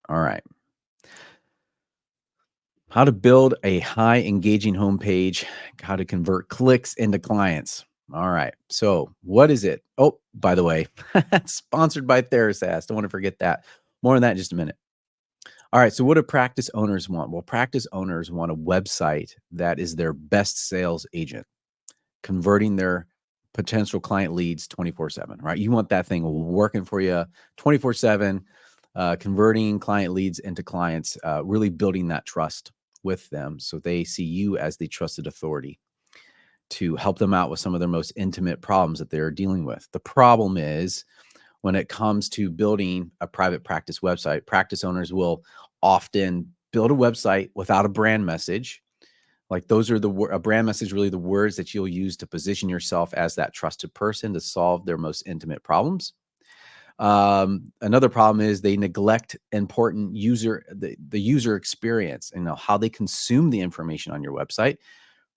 All right. How to build a high engaging homepage, how to convert clicks into clients. All right. So, what is it? Oh, by the way, sponsored by TheraSaaS. Don't want to forget that. More on that in just a minute. All right. So, what do practice owners want? Well, practice owners want a website that is their best sales agent, converting their potential client leads 24/7, right? You want that thing working for you 24/7, converting client leads into clients, really building that trust with them so they see you as the trusted authority to help them out with some of their most intimate problems that they're dealing with. The problem is when it comes to building a private practice website, practice owners will often build a website without a brand message. Like those are a brand message, really the words that you'll use to position yourself as that trusted person to solve their most intimate problems. Another problem is they neglect important the user experience and how they consume the information on your website.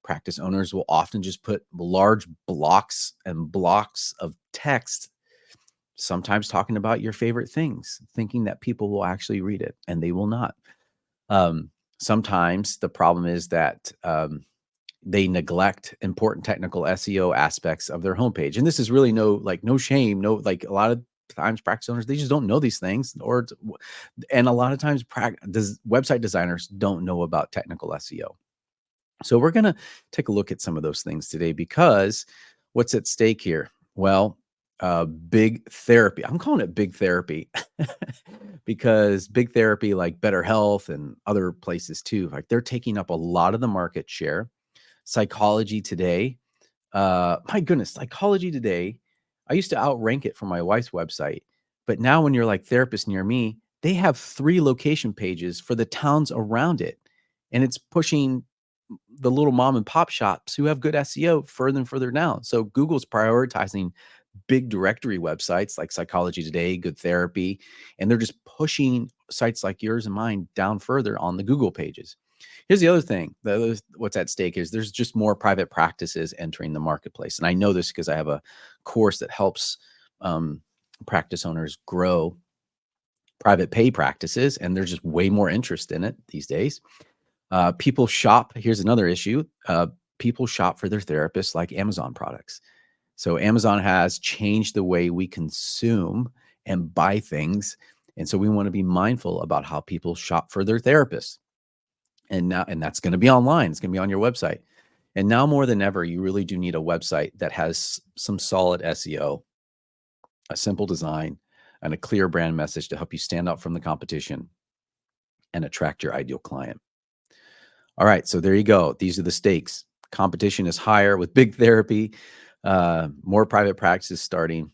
Practice owners will often just put large blocks and blocks of text, sometimes talking about your favorite things, thinking that people will actually read it, and they will not. Sometimes the problem is that they neglect important technical SEO aspects of their homepage. And this is really no shame, no, like a lot of times practice owners, they just don't know these things and a lot of times website designers don't know about technical SEO. So we're going to take a look at some of those things today because what's at stake here? Well, big therapy. I'm calling it big therapy because big therapy like Better Health and other places too, like they're taking up a lot of the market share. Psychology Today. My goodness, Psychology Today. I used to outrank it for my wife's website, but now when you're like Therapist Near Me, they have 3 location pages for the towns around it, and it's pushing the little mom and pop shops who have good SEO further and further down. So Google's prioritizing big directory websites like Psychology Today, Good Therapy, and they're just pushing sites like yours and mine down further on the Google pages. Here's the other thing. What's at stake is there's just more private practices entering the marketplace. And I know this because I have a course that helps practice owners grow private pay practices, and there's just way more interest in it these days. People shop. Here's another issue. People shop for their therapists like Amazon products. So Amazon has changed the way we consume and buy things. And so we want to be mindful about how people shop for their therapists. And that's going to be online. It's going to be on your website. And now more than ever, you really do need a website that has some solid SEO, a simple design, and a clear brand message to help you stand out from the competition and attract your ideal client. All right, so there you go. These are the stakes. Competition is higher with big therapy, more private practices starting,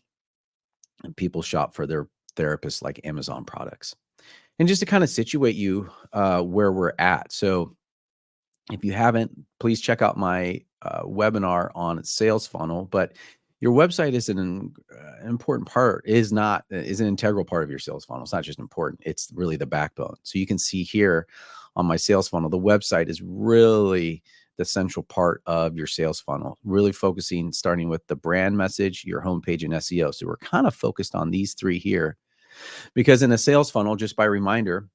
and people shop for their therapists like Amazon products. And just to kind of situate you where we're at. So if you haven't, please check out my webinar on sales funnel. But your website is an important part, is an integral part of your sales funnel. It's not just important, it's really the backbone. So you can see here on my sales funnel, the website is really the central part of your sales funnel, really focusing, starting with the brand message, your homepage, and SEO. So we're kind of focused on these 3 here because in a sales funnel, just by reminder,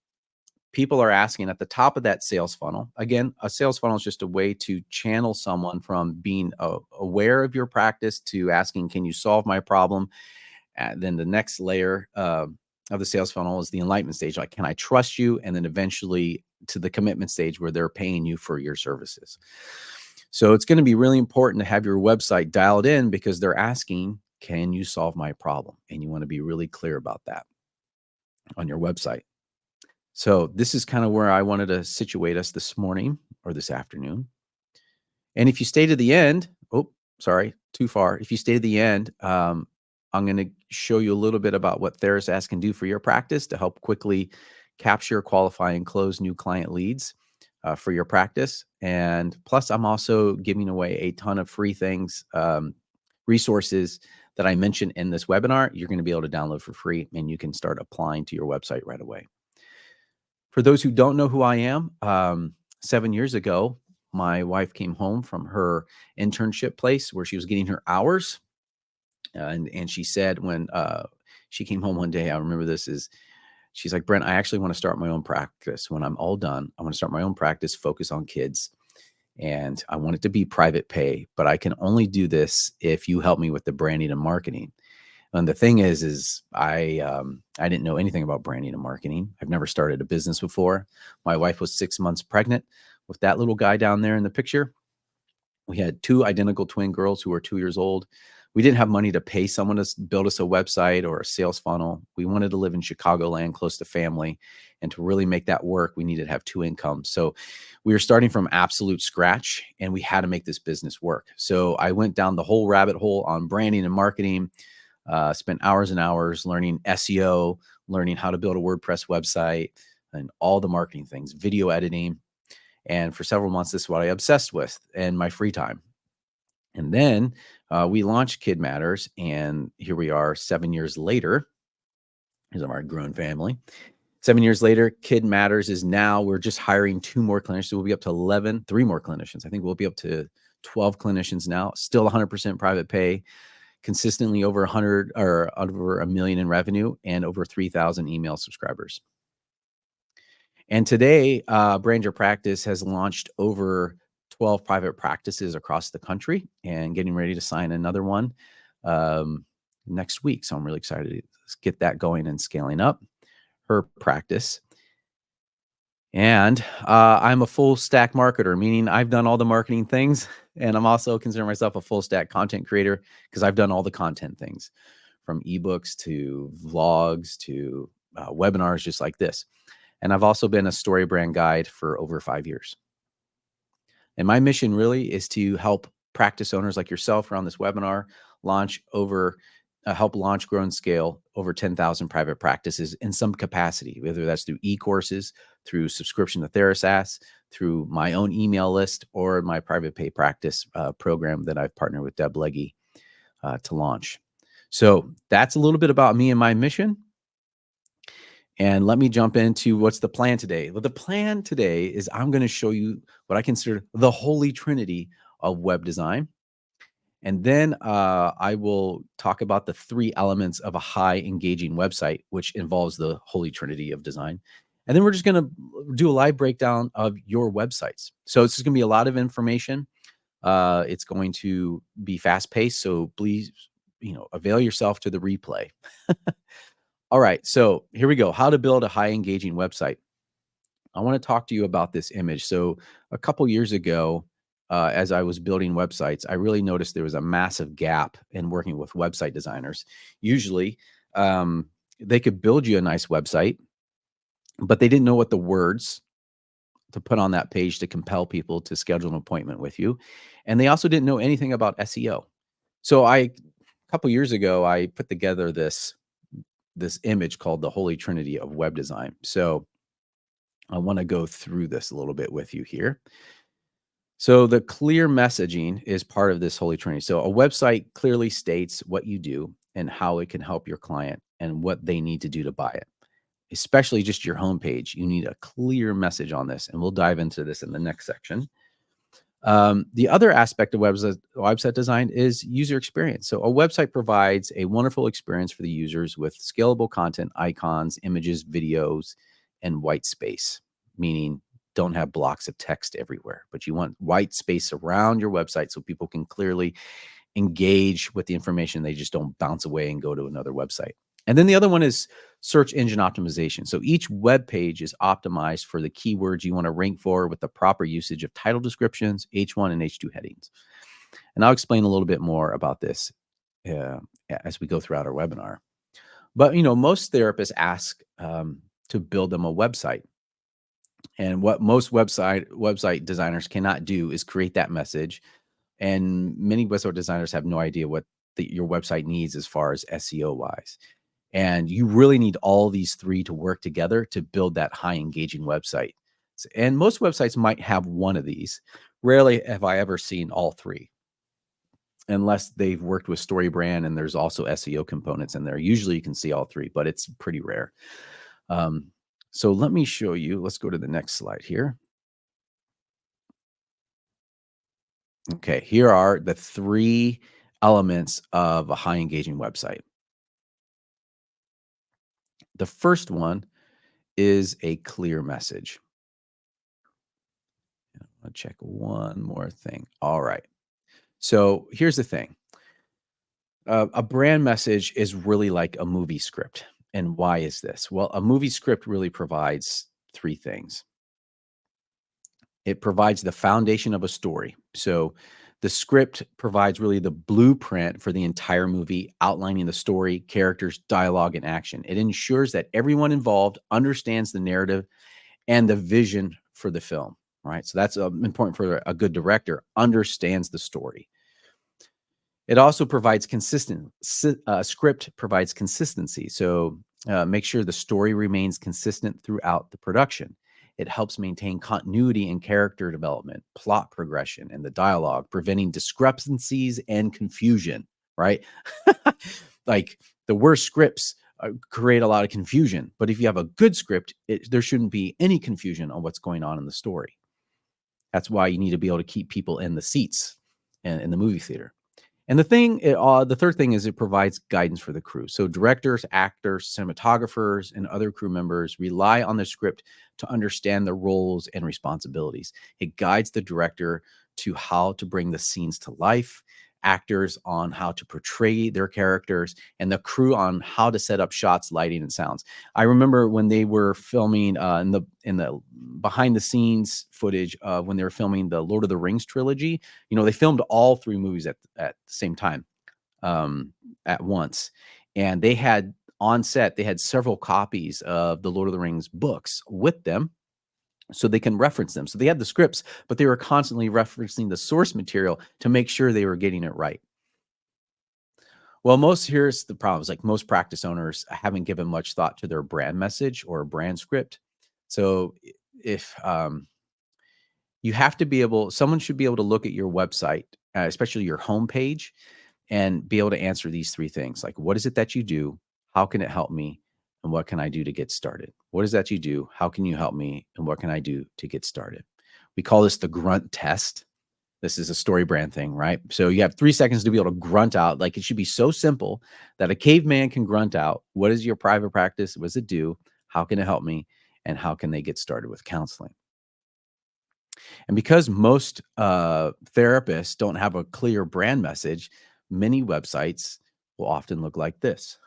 people are asking at the top of that sales funnel. Again, a sales funnel is just a way to channel someone from being aware of your practice to asking, can you solve my problem? And then the next layer of the sales funnel is the enlightenment stage. Like, can I trust you? And then eventually to the commitment stage where they're paying you for your services. So it's going to be really important to have your website dialed in because they're asking, can you solve my problem? And you want to be really clear about that on your website. So this is kind of where I wanted to situate us this morning or this afternoon. And if you stay to the end, sorry, too far. If you stay to the end, I'm going to show you a little bit about what TheraSaaS can do for your practice to help quickly capture, qualify, and close new client leads for your practice. And plus, I'm also giving away a ton of free things, resources that I mentioned in this webinar. You're going to be able to download for free, and you can start applying to your website right away. For those who don't know who I am, 7 years ago, my wife came home from her internship place where she was getting her hours. And she said when she came home one day, I remember this is She's like, Brent, I actually want to start my own practice. When I'm all done, I want to start my own practice, focus on kids, and I want it to be private pay, but I can only do this if you help me with the branding and marketing. And the thing is I didn't know anything about branding and marketing. I've never started a business before. My wife was 6 months pregnant with that little guy down there in the picture. We had two identical twin girls who were 2 years old. We didn't have money to pay someone to build us a website or a sales funnel. We wanted to live in Chicagoland, close to family. And to really make that work, we needed to have two incomes. So we were starting from absolute scratch and we had to make this business work. So I went down the whole rabbit hole on branding and marketing, spent hours and hours learning SEO, learning how to build a WordPress website and all the marketing things, video editing. And for several months, this is what I obsessed with in my free time. And then we launched Kid Matters, and here we are 7 years later. Here's our grown family. 7 years later, Kid Matters is now, we're just hiring two more clinicians. So we'll be up to 11, three more clinicians. I think we'll be up to 12 clinicians now, still 100% private pay, consistently over 100 or over a million in revenue and over 3,000 email subscribers. And today, Brand Your Practice has launched over 12 private practices across the country and getting ready to sign another one next week. So I'm really excited to get that going and scaling up her practice. And I'm a full stack marketer, meaning I've done all the marketing things. And I'm also considering myself a full stack content creator because I've done all the content things from ebooks to vlogs to webinars just like this. And I've also been a story brand guide for over 5 years. And my mission really is to help practice owners like yourself around this webinar help launch, grow, and scale over 10,000 private practices in some capacity, whether that's through e-courses, through subscription to TheraSaaS, through my own email list, or my private pay practice program that I've partnered with Deb Legge to launch. So that's a little bit about me and my mission. And let me jump into what's the plan today. Well, the plan today is I'm going to show you what I consider the holy trinity of web design. And then I will talk about the three elements of a high engaging website, which involves the holy trinity of design. And then we're just going to do a live breakdown of your websites. So it's going to be a lot of information. It's going to be fast paced. So please, avail yourself to the replay. All right, so here we go. How to build a high engaging website. I want to talk to you about this image. So a couple years ago, as I was building websites, I really noticed there was a massive gap in working with website designers. Usually, they could build you a nice website, but they didn't know what the words to put on that page to compel people to schedule an appointment with you. And they also didn't know anything about SEO. So a couple years ago, I put together this image called the Holy Trinity of web design. So I want to go through this a little bit with you here. So the clear messaging is part of this Holy Trinity. So a website clearly states what you do and how it can help your client and what they need to do to buy it, especially just your homepage. You need a clear message on this, and we'll dive into this in the next section. The other aspect of website design is user experience. So a website provides a wonderful experience for the users with scalable content, icons, images, videos, and white space, meaning don't have blocks of text everywhere, but you want white space around your website so people can clearly engage with the information. They just don't bounce away and go to another website. And then the other one is search engine optimization. So each web page is optimized for the keywords you want to rank for with the proper usage of title descriptions, H1 and H2 headings. And I'll explain a little bit more about this as we go throughout our webinar. But, most therapists ask to build them a website. And what most website designers cannot do is create that message. And many website designers have no idea what your website needs as far as SEO wise. And you really need all these three to work together to build that high engaging website. And most websites might have one of these. Rarely have I ever seen all three, unless they've worked with StoryBrand and there's also SEO components in there. Usually you can see all three, but it's pretty rare. So let me show you. Let's go to the next slide here. Okay, here are the three elements of a high engaging website. The first one is a clear message? I'll check one more thing. All right. So here's the thing. A brand message is really like a movie script. And why is this? Well, a movie script really provides three things. It provides the foundation of a story. So the script provides really the blueprint for the entire movie, outlining the story, characters, dialogue, and action. It ensures that everyone involved understands the narrative and the vision for the film, right? So that's important for a good director, understands the story. It also provides script provides consistency. So make sure the story remains consistent throughout the production. It helps maintain continuity in character development, plot progression, and the dialogue, preventing discrepancies and confusion, right? Like the worst scripts create a lot of confusion. But if you have a good script, there shouldn't be any confusion on what's going on in the story. That's why you need to be able to keep people in the seats in the movie theater. And the third thing is it provides guidance for the crew. So directors, actors, cinematographers, and other crew members rely on the script to understand the roles and responsibilities. It guides the director to how to bring the scenes to life, actors on how to portray their characters, and the crew on how to set up shots, lighting, and sounds. I remember when they were filming in the behind the scenes footage of when they were filming the Lord of the Rings trilogy. They filmed all three movies at the same time, at once. And they had on set, they had several copies of the Lord of the Rings books with them so they can reference them. So they had the scripts, but they were constantly referencing the source material to make sure they were getting it right. Well, here's the problem is like most practice owners haven't given much thought to their brand message or brand script. So if you have to be able, someone should be able to look at your website, especially your homepage, and be able to answer these three things. Like, what is it that you do? How can it help me? And what can I do to get started? What is that you do? How can you help me? And what can I do to get started? We call this the grunt test. This is a story brand thing, right? So you have 3 seconds to be able to grunt out. Like it should be so simple that a caveman can grunt out. What is your private practice? What does it do? How can it help me? And how can they get started with counseling? And because most therapists don't have a clear brand message, many websites will often look like this.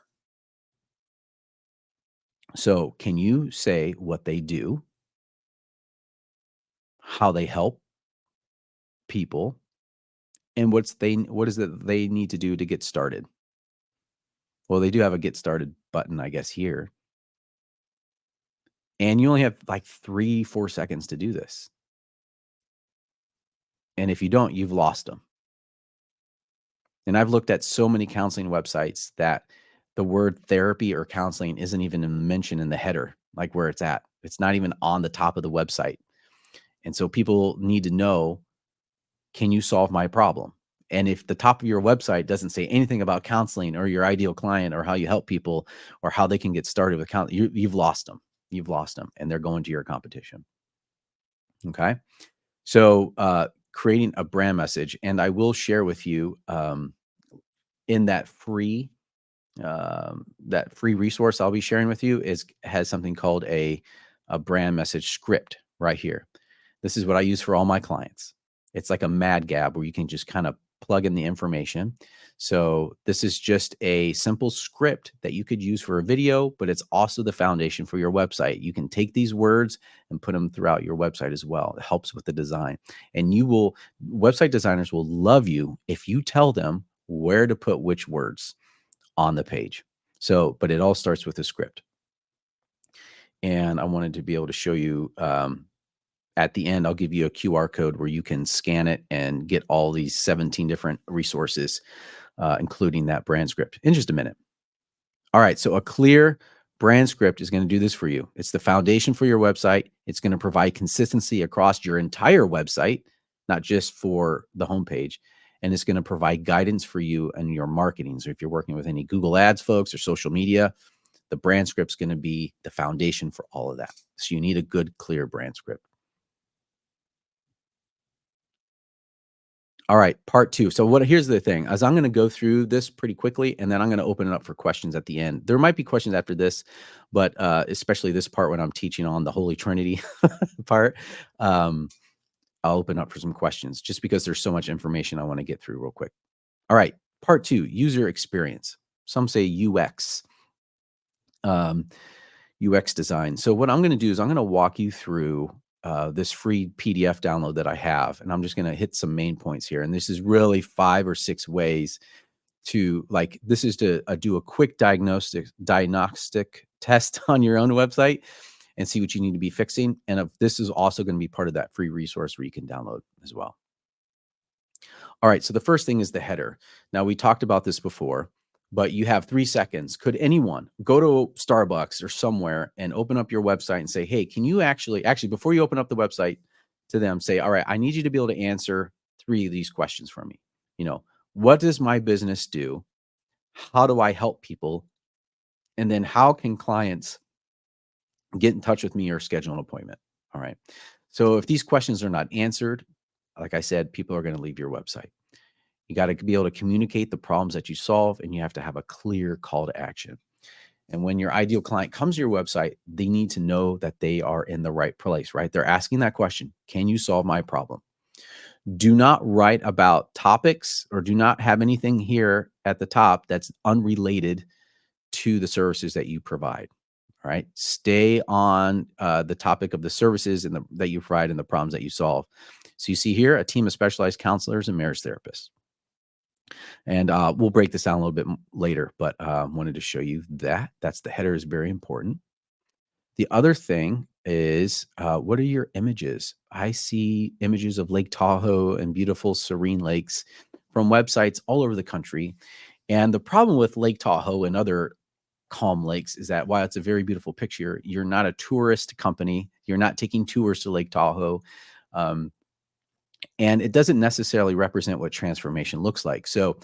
So, can you say what they do, how they help people, and what is it they need to do to get started? Well, they do have a get started button, I guess, here. And you only have like 3, 4 seconds to do this. And if you don't, you've lost them. And I've looked at so many counseling websites that the word therapy or counseling isn't even mentioned in the header, like where it's at. It's not even on the top of the website. And so people need to know, can you solve my problem? And if the top of your website doesn't say anything about counseling or your ideal client or how you help people or how they can get started with counseling, you've lost them. You've lost them and they're going to your competition. Okay. So, creating a brand message, and I will share with you in that free resource I'll be sharing with you has something called a brand message script right here. This is what I use for all my clients. It's like a mad gab where you can just kind of plug in the information. So this is just a simple script that you could use for a video, but it's also the foundation for your website. You can take these words and put them throughout your website as well. It helps with the design. And website designers will love you if you tell them where to put which words on the page. So, but it all starts with a script. And I wanted to be able to show you at the end, I'll give you a QR code where you can scan it and get all these 17 different resources, including that brand script in just a minute. All right. So a clear brand script is going to do this for you. It's the foundation for your website. It's going to provide consistency across your entire website, not just for the homepage. And it's going to provide guidance for you and your marketing. So if you're working with any Google Ads folks or social media, the brand script's going to be the foundation for all of that. So you need a good, clear brand script. All right, part 2. So here's the thing, as I'm gonna go through this pretty quickly, and then I'm gonna open it up for questions at the end. There might be questions after this, but, especially this part when I'm teaching on the Holy Trinity part, um, I'll open up for some questions just because there's so much information I wanna get through real quick. All right, part 2, user experience. Some say UX, um, UX design. So what I'm gonna do is I'm gonna walk you through, this free PDF download that I have, and I'm just gonna hit some main points here, and this is really 5 or 6 ways to like this is to do a quick diagnostic test on your own website and see what you need to be fixing. And if this is also going to be part of that free resource where you can download as well. All right. So the first thing is the header. Now we talked about this before, but you have 3 seconds. Could anyone go to Starbucks or somewhere and open up your website and say, hey, can you actually before you open up the website to them, say, all right, I need you to be able to answer 3 of these questions for me. You know, what does my business do? How do I help people? And then how can clients get in touch with me or schedule an appointment? All right. So if these questions are not answered, like I said, people are going to leave your website. You got to be able to communicate the problems that you solve, and you have to have a clear call to action. And when your ideal client comes to your website, they need to know that they are in the right place, right? They're asking that question. Can you solve my problem? Do not write about topics or do not have anything here at the top that's unrelated to the services that you provide. All right. Stay on the topic of the services that you provide and the problems that you solve. So you see here a team of specialized counselors and marriage therapists. And we'll break this down a little bit later, but wanted to show you that. That's the header is very important. The other thing is what are your images? I see images of Lake Tahoe and beautiful serene lakes from websites all over the country. And the problem with Lake Tahoe and other calm lakes is that while it's a very beautiful picture, you're not a tourist company. You're not taking tours to Lake Tahoe. Um, and it doesn't necessarily represent what transformation looks like. So,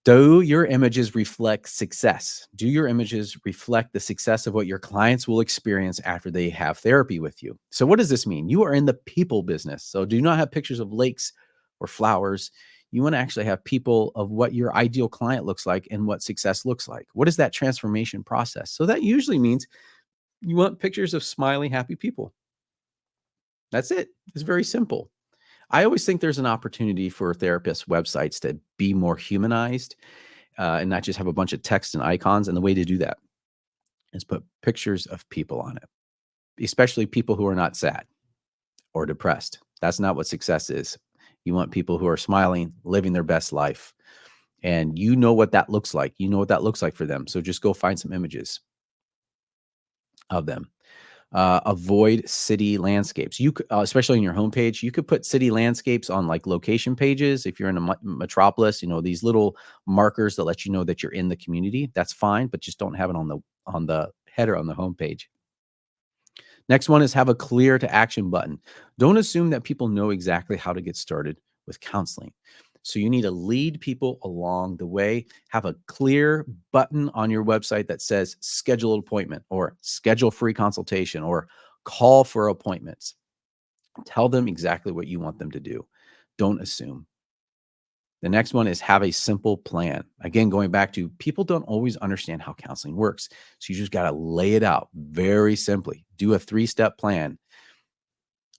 do your images reflect success? Do your images reflect the success of what your clients will experience after they have therapy with you? So, what does this mean? You are in the people business. So, do not have pictures of lakes or flowers. You want to actually have people of what your ideal client looks like and what success looks like. What is that transformation process? So, that usually means you want pictures of smiling, happy people. That's it. It's very simple. I always think there's an opportunity for therapists' websites to be more humanized and not just have a bunch of text and icons. And the way to do that is put pictures of people on it, especially people who are not sad or depressed. That's not what success is. You want people who are smiling, living their best life. And you know what that looks like. You know what that looks like for them. So just go find some images of them. Avoid city landscapes. Especially on your homepage, you could put city landscapes on like location pages. If you're in a metropolis, these little markers that let you know that you're in the community. That's fine, but just don't have it on the header on the homepage. Next one is have a clear to action button. Don't assume that people know exactly how to get started with counseling. So you need to lead people along the way. Have a clear button on your website that says schedule an appointment or schedule free consultation or call for appointments. Tell them exactly what you want them to do. Don't assume. The next one is have a simple plan. Again, going back to people don't always understand how counseling works. So you just got to lay it out very simply. Do a 3-step plan.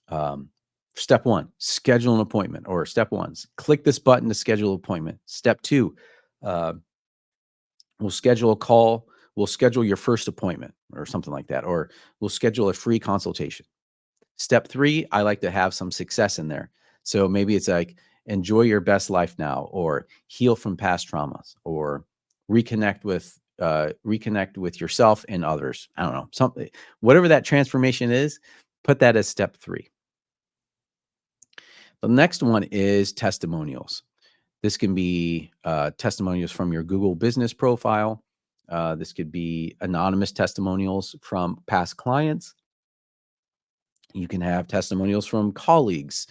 Um, Step 1, schedule an appointment, or step 1, click this button to schedule an appointment. Step 2, uh, we'll schedule a call. We'll schedule your first appointment or something like that, or we'll schedule a free consultation. Step 3, I like to have some success in there. So maybe it's like enjoy your best life now, or heal from past traumas, or reconnect with yourself and others. I don't know, something, whatever that transformation is, put that as step 3. The next one is testimonials. This can be testimonials from your Google business profile. This could be anonymous testimonials from past clients. You can have testimonials from colleagues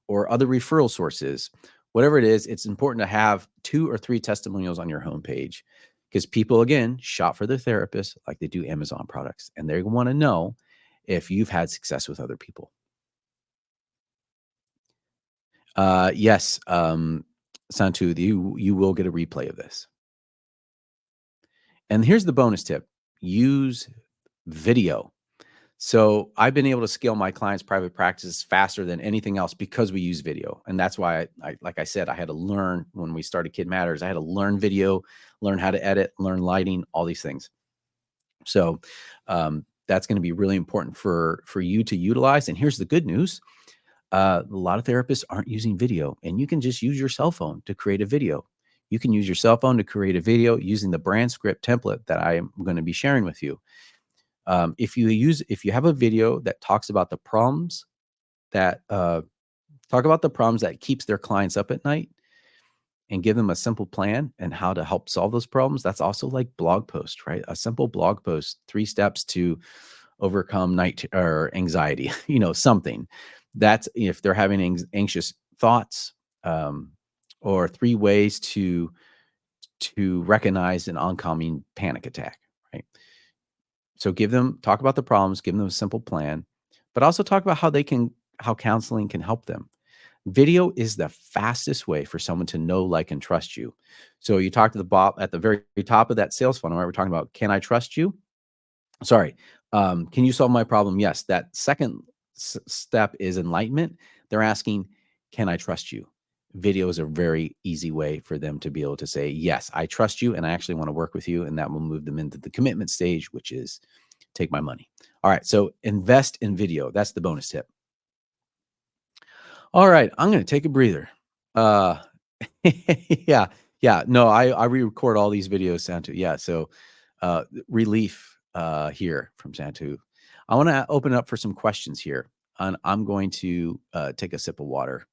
or other referral sources. Whatever it is, it's important to have 2 or 3 testimonials on your homepage because people, again, shop for their therapist like they do Amazon products, and they want to know if you've had success with other people. Yes, Santu, you will get a replay of this. And here's the bonus tip: use video. So I've been able to scale my clients' private practices faster than anything else because we use video. And that's why like I said, I had to learn when we started Kid Matters. I had to learn video, learn how to edit, learn lighting, all these things. So that's going to be really important for you to utilize. And here's the good news: a lot of therapists aren't using video, and you can just use your cell phone to create a video. You can use your cell phone to create a video using the brand script template that I am going to be sharing with you. If you have a video that talks about the problems that keeps their clients up at night, and give them a simple plan and how to help solve those problems, that's also like blog post, right? A simple blog post, 3 steps to overcome night or anxiety, something that's if they're having anxious thoughts, um, or 3 ways to recognize an oncoming panic attack, right? So talk about the problems, give them a simple plan, but also talk about how counseling can help them. Video is the fastest way for someone to know, like, and trust you. So you talk to the bot at the very top of that sales funnel, right? We're talking about, can I trust you? Sorry. Can you solve my problem? Yes. That second step is enlightenment. They're asking, can I trust you? Video is a very easy way for them to be able to say, yes, I trust you and I actually want to work with you. And that will move them into the commitment stage, which is take my money. All right. So invest in video. That's the bonus tip. All right. I'm going to take a breather. Uh, yeah. Yeah. No, I re-record all these videos, Santu. Yeah. So relief here from Santu. I want to open up for some questions here. And I'm going to take a sip of water.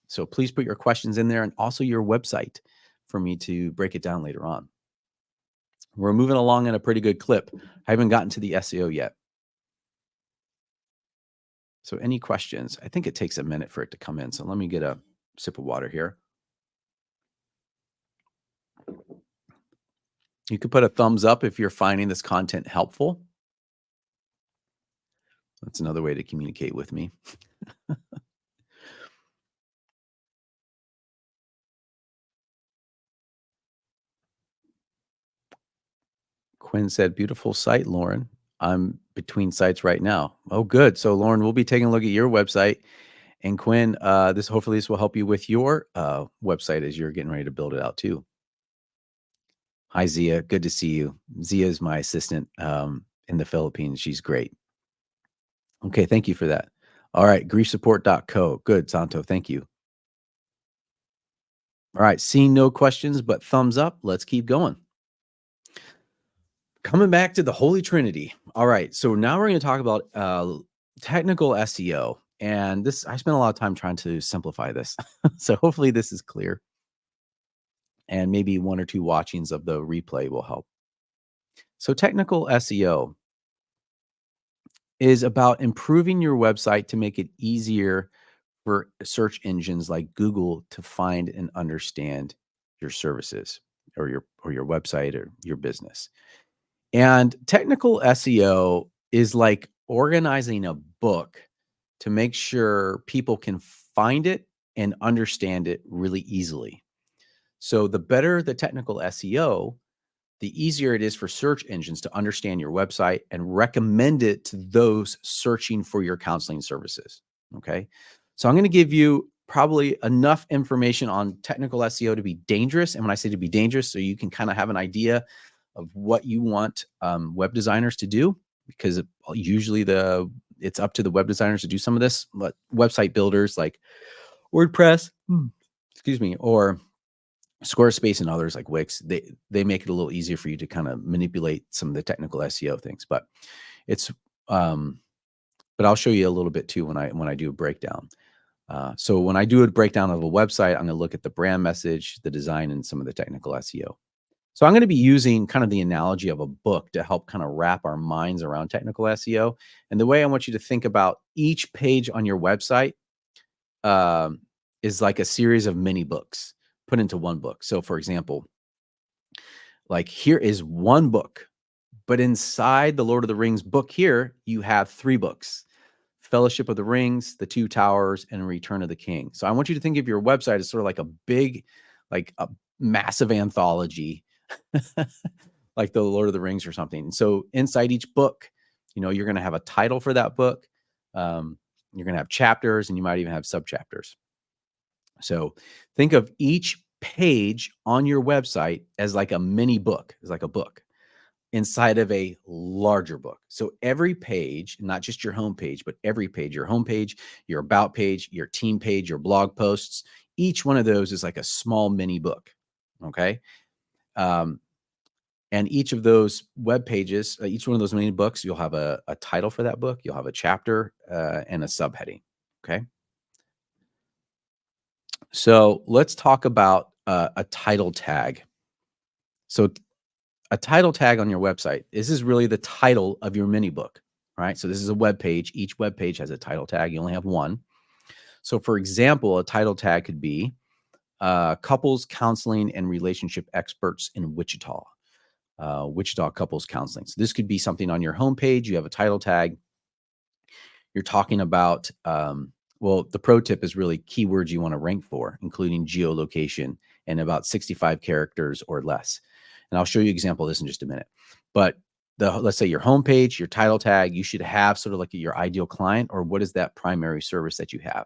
So please put your questions in there and also your website for me to break it down later on. We're moving along in a pretty good clip. I haven't gotten to the SEO yet. So any questions? I think it takes a minute for it to come in. So let me get a sip of water here. You could put a thumbs up if you're finding this content helpful. That's another way to communicate with me. Quinn said, beautiful site, Lauren. I'm between sites right now. Oh, good. So Lauren, we'll be taking a look at your website. And Quinn, hopefully this will help you with your website as you're getting ready to build it out too. Hi, Zia. Good to see you. Zia is my assistant in the Philippines. She's great. Okay, thank you for that. All right, griefsupport.co. Good, Santo. Thank you. All right, seeing no questions but thumbs up. Let's keep going. Coming back to the Holy Trinity. All right, so now we're going to talk about technical SEO. And I spent a lot of time trying to simplify this. So hopefully this is clear. And maybe 1 or 2 watchings of the replay will help. So technical SEO is about improving your website to make it easier for search engines like Google to find and understand your services or your website or your business. And technical SEO is like organizing a book to make sure people can find it and understand it really easily. So the better the technical SEO, the easier it is for search engines to understand your website and recommend it to those searching for your counseling services. Okay. So I'm going to give you probably enough information on technical SEO to be dangerous. And when I say to be dangerous, so you can kind of have an idea of what you want web designers to do, because usually it's up to the web designers to do some of this, but website builders like WordPress, excuse me, or Squarespace and others like Wix, they make it a little easier for you to kind of manipulate some of the technical SEO things. But it's but I'll show you a little bit too when I do a breakdown. So when I do a breakdown of a website, I'm going to look at the brand message, the design, and some of the technical SEO. So I'm going to be using kind of the analogy of a book to help kind of wrap our minds around technical SEO. And the way I want you to think about each page on your website is like a series of mini books put into one book. So for example, like here is one book, but inside the Lord of the Rings book here, you have 3 books. Fellowship of the Rings, The Two Towers, and Return of the King. So I want you to think of your website as sort of like a big, like a massive anthology, like the Lord of the Rings or something. And so inside each book, you're going to have a title for that book. You're going to have chapters, and you might even have subchapters. So think of each page on your website as like a mini book, as like a book inside of a larger book. So every page, not just your homepage, but every page, your homepage, your about page, your team page, your blog posts, each one of those is like a small mini book. Okay. Um, and each of those web pages, each one of those mini books, you'll have a title for that book. You'll have a chapter and a subheading. Okay. So let's talk about a title tag. So a title tag on your website, this is really the title of your mini book, right? So this is a web page. Each web page has a title tag. You only have one. So for example, a title tag could be couples counseling and relationship experts in Wichita, Wichita couples counseling. So this could be something on your homepage. You have a title tag. You're talking about, well, the pro tip is really keywords you want to rank for, including geolocation and about 65 characters or less. And I'll show you an example of this in just a minute. But let's say your homepage, your title tag, you should have sort of like your ideal client, or what is that primary service that you have?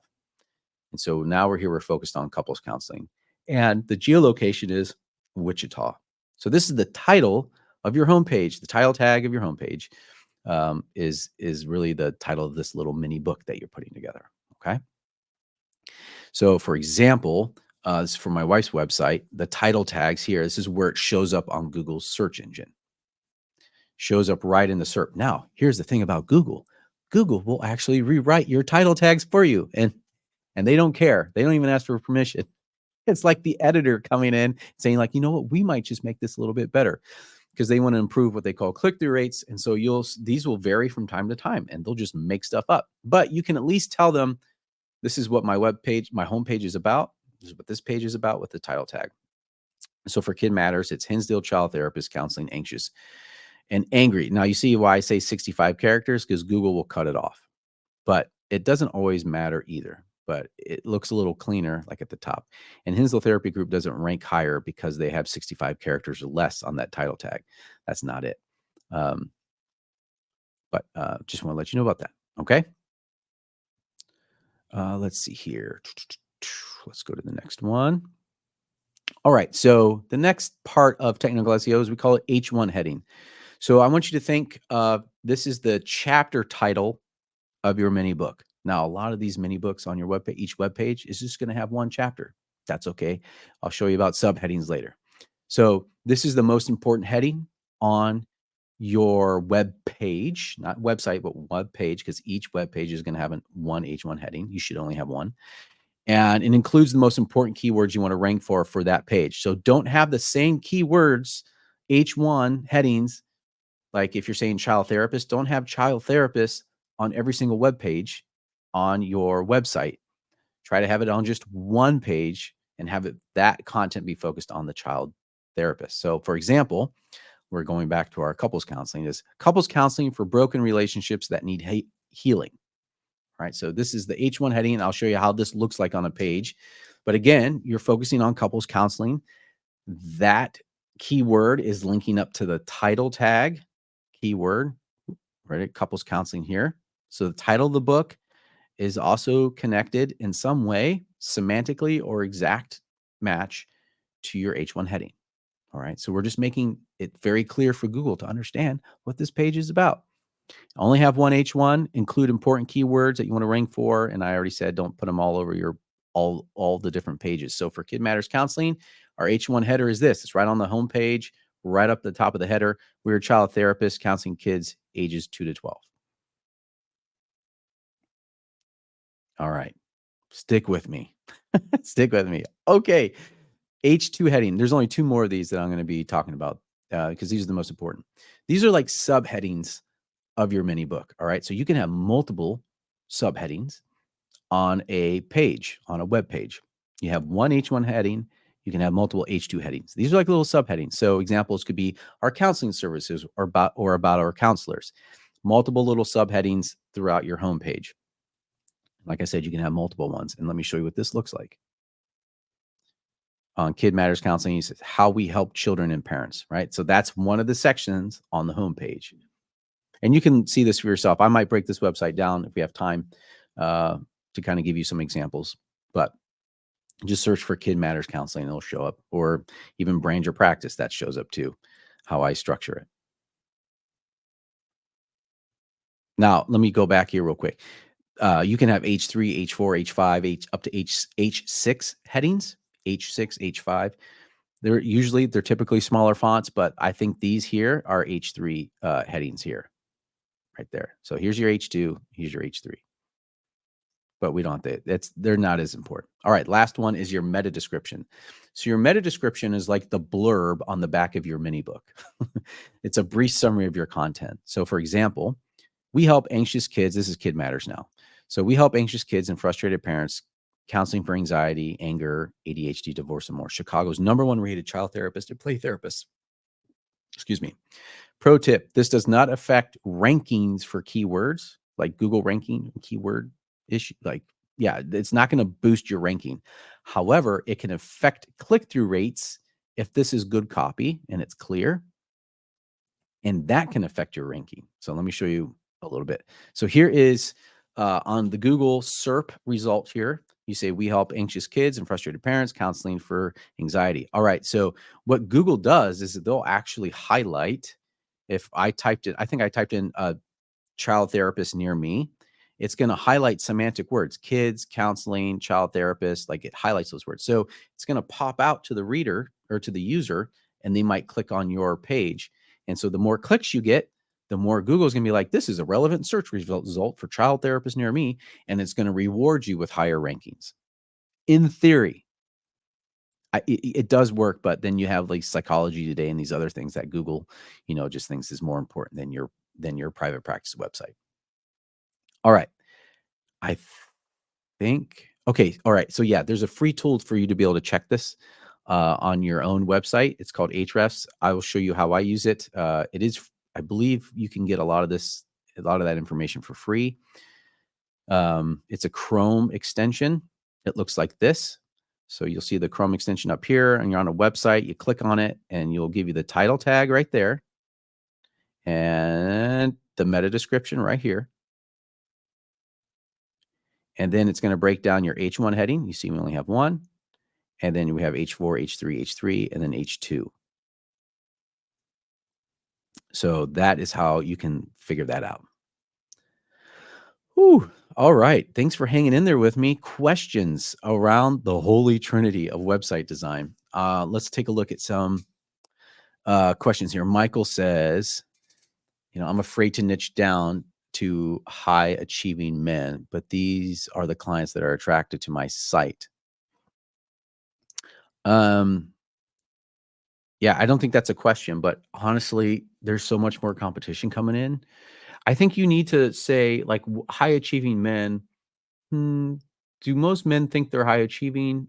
And so now we're focused on couples counseling. And the geolocation is Wichita. So this is the title of your homepage, the title tag of your homepage. Is really the title of this little mini book that you're putting together. Okay. So for example, this is for my wife's website, the title tags here, this is where it shows up on Google's search engine. Shows up right in the SERP. Now, here's the thing about Google. Google will actually rewrite your title tags for you. And they don't care. They don't even ask for permission. It's like the editor coming in saying like, you know what, we might just make this a little bit better, because they want to improve what they call click-through rates. And so these will vary from time to time, and they'll just make stuff up. But you can at least tell them, this is what my web page, my homepage is about. This is what this page is about with the title tag. So for Kid Matters, it's Hinsdale Child Therapist Counseling Anxious and Angry. Now you see why I say 65 characters, because Google will cut it off. But it doesn't always matter either. But it looks a little cleaner, like at the top. And Hinsdale Therapy Group doesn't rank higher because they have 65 characters or less on that title tag. That's not it. But just want to let you know about that. Okay. Let's see here. Let's go to the next one. All right. So the next part of technical SEO is we call it H1 heading. So I want you to think this is the chapter title of your mini book. Now, a lot of these mini books on your webpage, each web page is just going to have one chapter. That's okay. I'll show you about subheadings later. So this is the most important heading on your web page, not website, but web page, because each web page is going to have one H1 heading. You should only have one. And it includes the most important keywords you want to rank for that page. So don't have the same keywords, H1 headings. Like if you're saying child therapist, don't have child therapist on every single web page on your website. Try to have it on just one page and have that content be focused on the child therapist. So for example, we're going back to our couples counseling, is couples counseling for broken relationships that need healing. All right. So this is the H1 heading. I'll show you how this looks like on a page. But again, you're focusing on couples counseling. That keyword is linking up to the title tag keyword, right? Couples counseling here. So the title of the book is also connected in some way, semantically or exact match to your H1 heading. All right. So we're just making it very clear for Google to understand what this page is about. Only have one H1, include important keywords that you want to rank for. And I already said, don't put them all over your, all the different pages. So for Kid Matters Counseling, our H1 header is this. It's right on the home page, right up the top of the header. We're a child therapist counseling kids ages 2 to 12. All right. Stick with me. Stick with me. Okay. H2 heading. There's only two more of these that I'm going to be talking about because these are the most important. These are like subheadings of your mini book. All right. So you can have multiple subheadings on a page, on a web page. You have one H1 heading. You can have multiple H2 headings. These are like little subheadings. So examples could be our counseling services or about our counselors. Multiple little subheadings throughout your homepage. Like I said, you can have multiple ones. And let me show you what this looks like. On Kid Matters Counseling, he says, how we help children and parents, right? So that's one of the sections on the homepage. And you can see this for yourself. I might break this website down if we have time to kind of give you some examples. But just search for Kid Matters Counseling, it'll show up. Or even Brand Your Practice, that shows up too, how I structure it. Now, let me go back here real quick. You can have H3, H4, H5, up to H6 headings, H6, H5. They're typically smaller fonts, but I think these here are H3 headings here, right there. So here's your H2, here's your H3. But we don't have to, they're not as important. All right, last one is your meta description. So your meta description is like the blurb on the back of your mini book. It's a brief summary of your content. So for example, we help anxious kids. This is Kid Matters now. So we help anxious kids and frustrated parents, counseling for anxiety, anger, ADHD, divorce, and more. Chicago's #1 rated child therapist and play therapist. Excuse me. Pro tip, this does not affect rankings for keywords, like Google ranking keyword issue. Like, yeah, it's not going to boost your ranking. However, it can affect click-through rates if this is good copy and it's clear, and that can affect your ranking. So let me show you a little bit. So here is on the Google SERP result here. You say, we help anxious kids and frustrated parents, counseling for anxiety. All right. So what Google does is they'll actually highlight, if I typed it, I think I typed in a child therapist near me, it's going to highlight semantic words, kids, counseling, child therapist, like it highlights those words. So it's going to pop out to the reader or to the user, and they might click on your page. And so the more clicks you get, the more Google's going to be like, this is a relevant search result for child therapist near me. And it's going to reward you with higher rankings. In theory, it does work, but then you have like Psychology Today and these other things that Google, just thinks is more important than your private practice website. All right. I think, okay. All right. So yeah, there's a free tool for you to be able to check this on your own website. It's called Ahrefs. I will show you how I use it. I believe you can get a lot of that information for free. It's a Chrome extension. It looks like this. So you'll see the Chrome extension up here, and you're on a website. You click on it, and you'll give you the title tag right there, and the meta description right here. And then it's going to break down your H1 heading. You see we only have one. And then we have H4, H3, H3, and then H2. So that is how you can figure that out. Whew. All right. Thanks for hanging in there with me. Questions around the holy trinity of website design. Let's take a look at some questions here. Michael says, I'm afraid to niche down to high achieving men, but these are the clients that are attracted to my site. Yeah, I don't think that's a question, but honestly, there's so much more competition coming in. I think you need to say, like, high achieving men. Do most men think they're high achieving,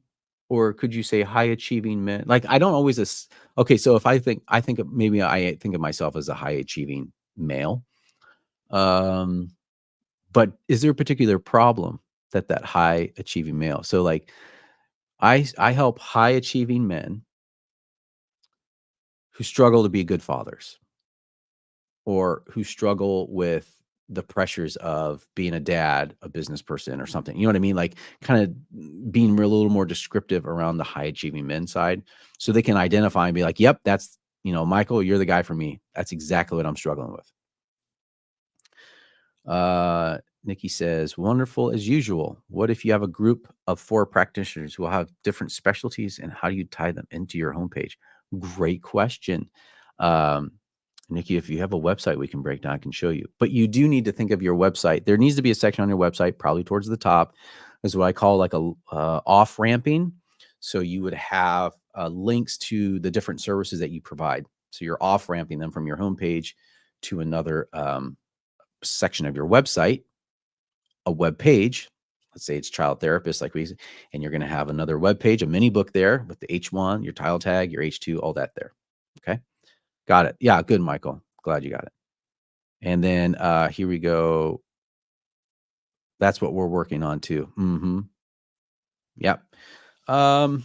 or could you say high achieving men? Like, I don't always. Okay, so if I think maybe I think of myself as a high achieving male. But is there a particular problem that high achieving male? So like, I help high achieving men who struggle to be good fathers, or who struggle with the pressures of being a dad, a business person, or something. You know what I mean? Like, kind of being a little more descriptive around the high achieving men side, so they can identify and be like, yep, that's, Michael, you're the guy for me. That's exactly what I'm struggling with. Nikki says, wonderful as usual. What if you have a group of 4 practitioners who will have different specialties, and how do you tie them into your homepage? Great question. Nikki, if you have a website we can break down, I can show you. But you do need to think of your website. There needs to be a section on your website, probably towards the top, is what I call like a off ramping. So you would have links to the different services that you provide. So you're off ramping them from your homepage to another section of your website, a web page. Let's say it's child therapist, and you're going to have another web page, a mini book there with the H1, your title tag, your H2, all that there. Okay. Got it. Yeah. Good, Michael. Glad you got it. And then here we go. That's what we're working on too. Yep. Um,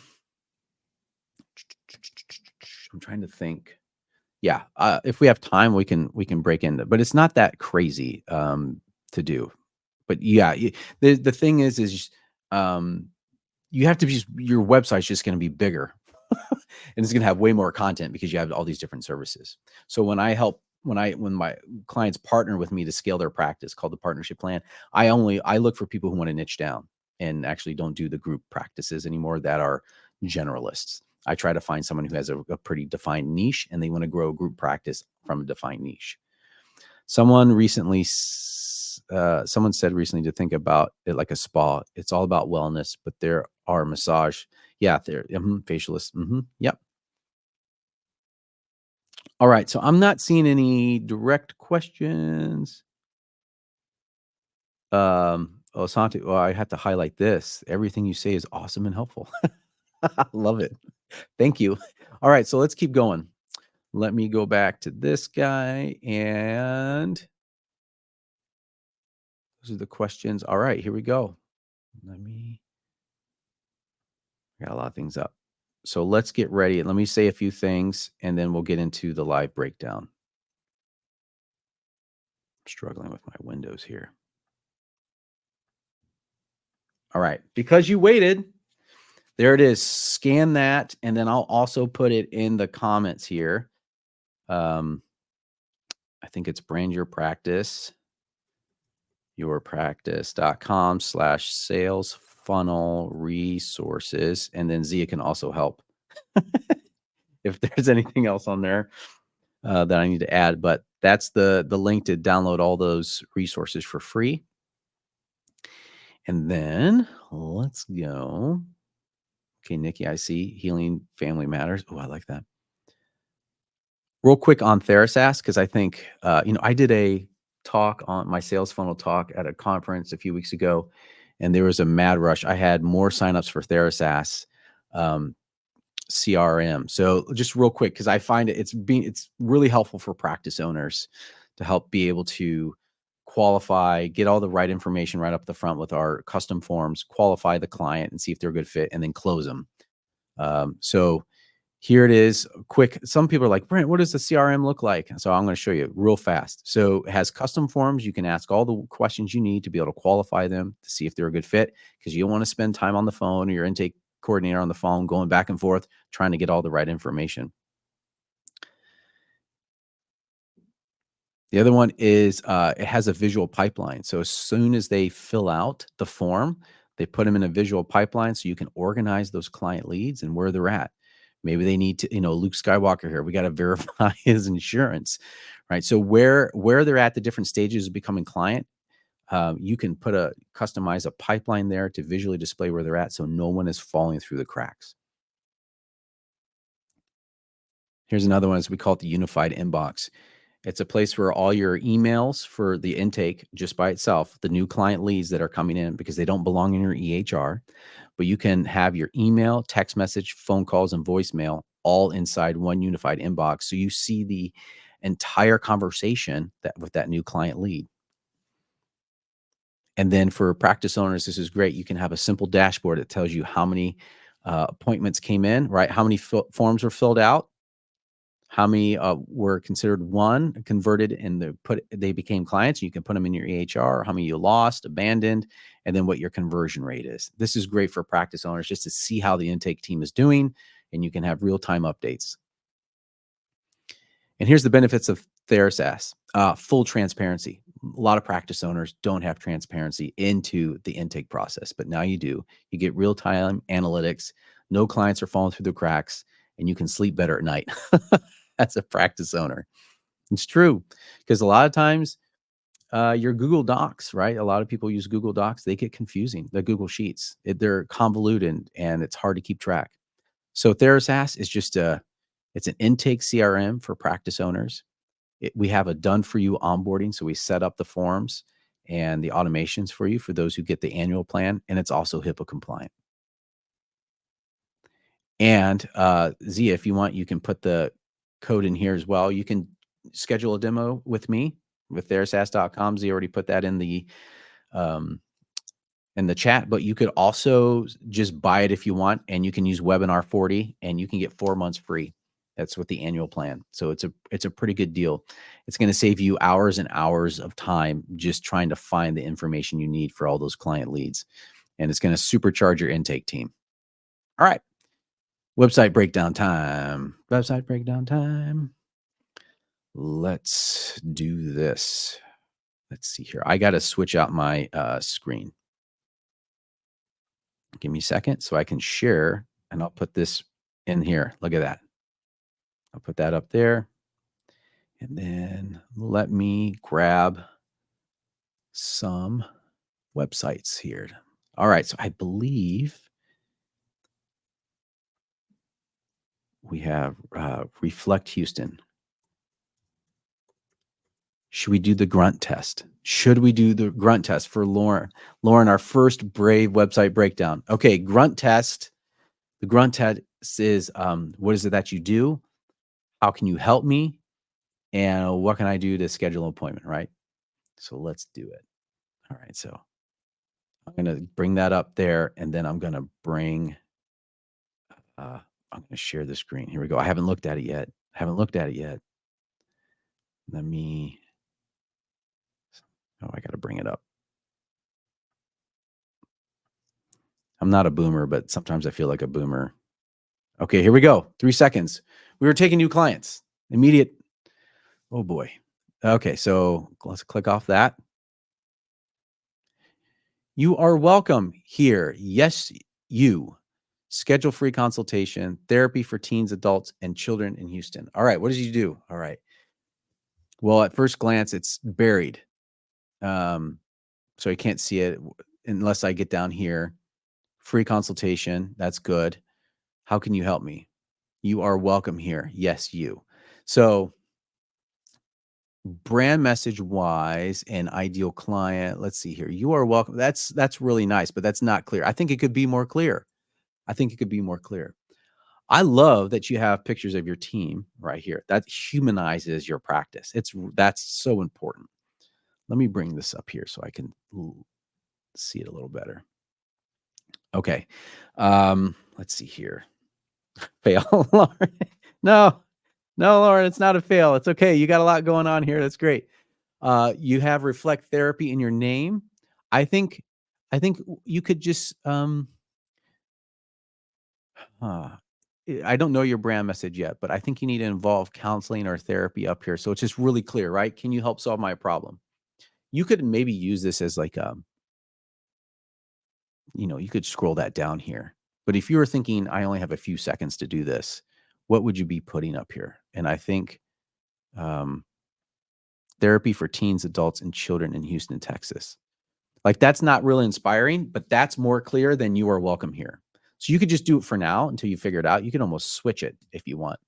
I'm trying to think. Yeah, if we have time, we can break into, but it's not that crazy to do. But yeah, the thing is um, you have to be your website's just going to be bigger, and it's going to have way more content because you have all these different services. So when my clients partner with me to scale their practice, called the partnership plan, I look for people who want to niche down and actually don't do the group practices anymore that are generalists. I try to find someone who has a pretty defined niche and they want to grow a group practice from a defined niche. Someone said recently to think about it like a spa. It's all about wellness, but there are massage. Yeah, there, facialists. Yep. All right. So I'm not seeing any direct questions. Oh, Santi, well, I have to highlight this. Everything you say is awesome and helpful. I love it. Thank you. All right. So let's keep going. Let me go back to this guy, and those are the questions. All right. Here we go. I got a lot of things up. So let's get ready. Let me say a few things, and then we'll get into the live breakdown. I'm struggling with my windows here. All right. Because you waited, there it is. Scan that, and then I'll also put it in the comments here. Um, I think it's brand yourpractice.com/sales funnel resources. And then Zia can also help if there's anything else on there that I need to add. But that's the link to download all those resources for free. And then let's go. Okay, Nikki, I see Healing Family Matters. Oh, I like that. Real quick on TheraSaaS, because I think, I did a talk on my sales funnel talk at a conference a few weeks ago, and there was a mad rush. I had more signups for TheraSaaS CRM. So just real quick, because I find it's really helpful for practice owners to help be able to qualify, get all the right information right up the front with our custom forms, qualify the client and see if they're a good fit, and then close them. So here it is, quick. Some people are like, Brent, what does the CRM look like? So I'm going to show you real fast. So it has custom forms. You can ask all the questions you need to be able to qualify them to see if they're a good fit, because you don't want to spend time on the phone or your intake coordinator on the phone going back and forth trying to get all the right information. The other one is it has a visual pipeline. So as soon as they fill out the form, they put them in a visual pipeline so you can organize those client leads and where they're at. Maybe they need to, Luke Skywalker here. We got to verify his insurance, right? So where they're at the different stages of becoming client, you can customize a pipeline there to visually display where they're at, so no one is falling through the cracks. Here's another one, as we call it, the unified inbox. It's a place where all your emails for the intake, just by itself, the new client leads that are coming in, because they don't belong in your EHR, but you can have your email, text message, phone calls, and voicemail all inside one unified inbox. So you see the entire conversation with that new client lead. And then for practice owners, this is great. You can have a simple dashboard that tells you how many appointments came in, right? How many forms were filled out, how many were considered converted, and they became clients. You can put them in your EHR, how many you lost, abandoned, and then what your conversion rate is. This is great for practice owners just to see how the intake team is doing, and you can have real-time updates. And here's the benefits of TheraSaaS. Full transparency. A lot of practice owners don't have transparency into the intake process, but now you do. You get real-time analytics. No clients are falling through the cracks, and you can sleep better at night as a practice owner. It's true, because a lot of times your Google Docs, right? A lot of people use Google Docs. They get confusing. The Google Sheets, they're convoluted, and it's hard to keep track. So TheraSaaS is it's an intake CRM for practice owners. We have a done for you onboarding. So we set up the forms and the automations for you for those who get the annual plan. And it's also HIPAA compliant. And Zia, if you want, you can put the code in here as well. You can schedule a demo with me with TheraSaaS.com. Zia already put that in the in the chat, but you could also just buy it if you want, and you can use webinar 40 and you can get 4 months free. That's what the annual plan. So it's a pretty good deal. It's going to save you hours and hours of time just trying to find the information you need for all those client leads. And it's going to supercharge your intake team. All right. Website breakdown time. Website breakdown time. Let's do this. Let's see here. I got to switch out my screen. Give me a second so I can share, and I'll put this in here. Look at that. I'll put that up there. And then let me grab some websites here. All right. So I believe we have Reflect Houston. Should we do the grunt test? Should we do the grunt test for Lauren? Lauren, our first Brave website breakdown. Okay, grunt test. The grunt test is what is it that you do? How can you help me? And what can I do to schedule an appointment, right? So let's do it. All right, so I'm going to bring that up there, and then I'm going to I'm going to share the screen. Here we go. I haven't looked at it yet. Let me, I got to bring it up. I'm not a boomer, but sometimes I feel like a boomer. Okay, here we go. 3 seconds. We were taking new clients. Immediate. Oh boy. Okay, so let's click off that. You are welcome here. Yes, you. Schedule free consultation, therapy for teens, adults, and children in Houston. All right, what did you do? All right. Well, at first glance, it's buried. So I can't see it unless I get down here. Free consultation. That's good. How can you help me? You are welcome here. Yes, you. So brand message wise and ideal client. Let's see here. You are welcome. That's really nice, but that's not clear. I think it could be more clear. I love that you have pictures of your team right here. That humanizes your practice. That's so important. Let me bring this up here so I can see it a little better. Okay. Let's see here. Fail, Lauren. No, Lauren, it's not a fail. It's okay. You got a lot going on here. That's great. You have Reflect Therapy in your name. I think you could just I don't know your brand message yet, but I think you need to involve counseling or therapy up here. So it's just really clear, right? Can you help solve my problem? You could maybe use this as like, you could scroll that down here. But if you were thinking, I only have a few seconds to do this, what would you be putting up here? And I think therapy for teens, adults, and children in Houston, Texas. Like that's not really inspiring, but that's more clear than you are welcome here. So you could just do it for now until you figure it out. You can almost switch it if you want.